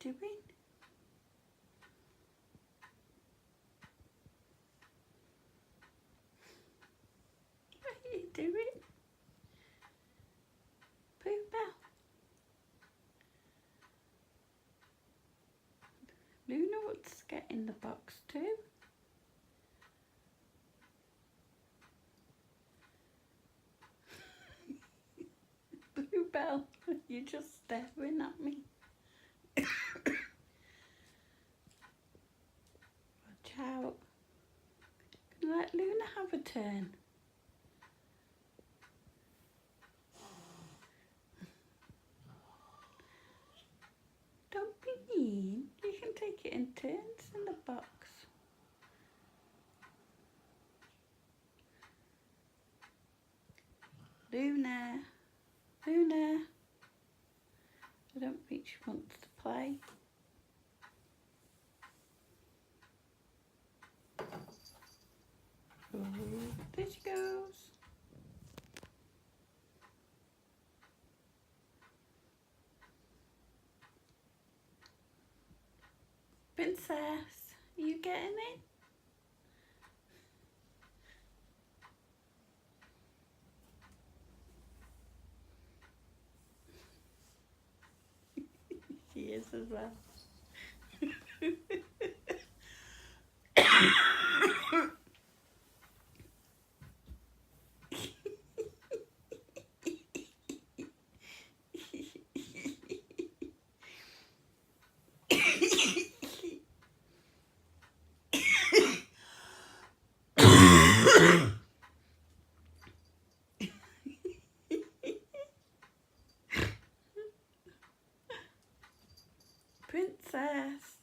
doing? What are you doing? Bluebell. Luna wants to get in the box too. Bluebell, you're just staring at me. Watch out. Can you let Luna have a turn? Don't be mean. You can take it in turns in the box. Luna. Luna. I don't think she wants to play. Oh, there she goes. Princess, are you getting in? She is as well. Princess,